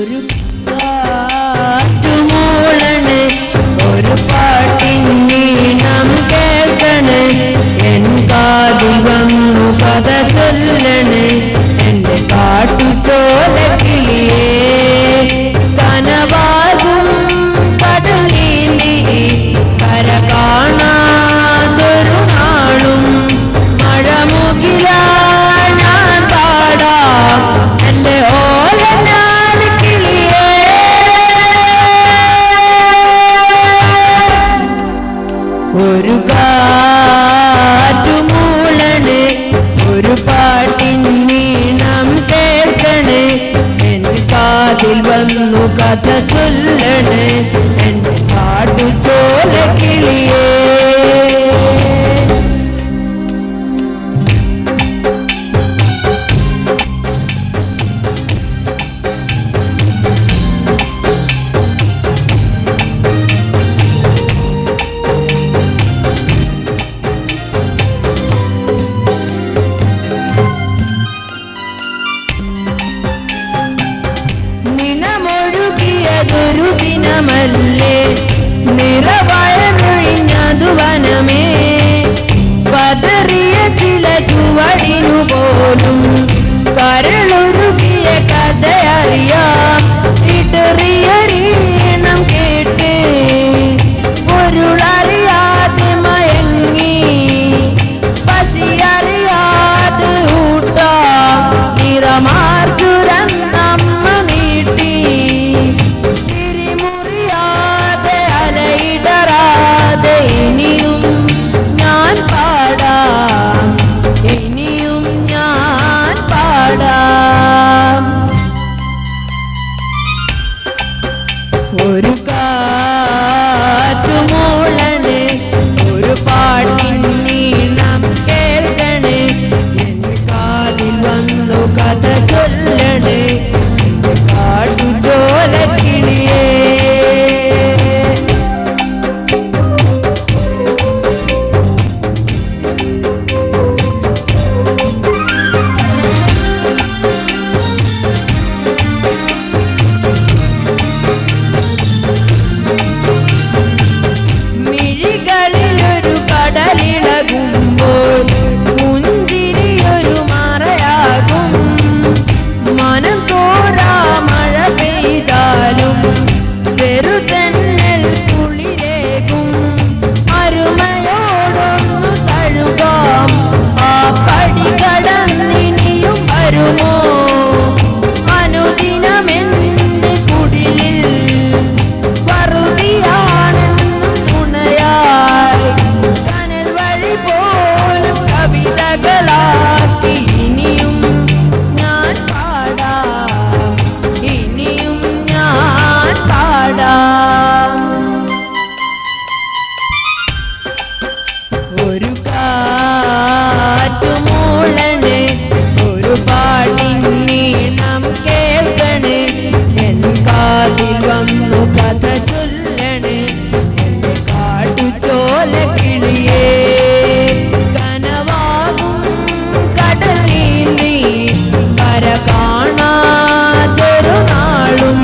ഒരു കാറ്റുമൂളണ് ഒരു പാട്ടിനീണം കേൾക്കണ് എൻ കാതിൽ വന്നു കഥ ചൊല്ലണ് എന്റെ കാട്ടുചോലക്കിളിയേ കനവാകും കടൽ നീന്തി കര കാണാതൊരു നാളും മഴമുകിലാ ഞാൻ പാടാം എന്റെ ഓലനാട് കിളിയേ. ഒരു കാറ്റുമൂളണ് ഒരു പാട്ടിനീണം കേൾക്കണ് എൻ കാതിൽ വന്നു കഥ ചൊല്ലണ് എന്റെ കാട്ടുചോലക്കിളിയേ. നിണമൊഴുകിയതൊരു ദിനമല്ലേ നിറവയറൊഴിഞ്ഞതു വനമേ പതറിയ ചില ചുവടിനു പോലും കരളൊഴുകിയ കഥയറിയാം ഇടറിയരീണം കേട്ട് പൊരുളറിയാതെ മയങ്ങി പശിയറിയാതെ ഊട്ടാം നിറമാർച്ചുരന്നമ്മ നീട്ടി തിരിമുറിയാതെ അലയിടറാതെ ഇനിയും ഞാൻ പാടാം ഇനിയും ഞാൻ പാടാം. ഒരു കാറ്റുമൂളണ് ഒരു പാട്ടിനീണം കേൾക്കണ് എൻ കാതിൽ വന്നു കഥ ചൊല്ലണ് എന്റെ കാട്ടുചോലക്കിളിയേ. മിഴികളിലൊരു കടലിളകുമ്പോൾ പുഞ്ചിരിയൊരു മറയാകും മനം തോരാ മഴ പെയ്താലും ചെറുതെന്നൽ കുളിരേകും അരുമയോടൊന്നു തഴുകാം ആ പടി കടന്നിനിയും വരുമോ അനുദിനമെന്റെ കുടിലിൽ വറുതിയാണെന്നും തുണയായി കനൽ വഴി പോലും കവിതകളാക്കി ഇനിയും ഞാൻ പാടാം ഇനിയും ഞാൻ പാടാം. ഒരു കാറ്റുമൂളണ് ഒരു പാട്ടിനീണം കേൾക്കണ് എൻ കാതിൽ വന്നു കഥ ചൊല്ലണ് എന്റെ കാട്ടുചോലക്കിളിയേ കനവാകും കടൽ നീന്തി കര കാണാതൊരു നാളും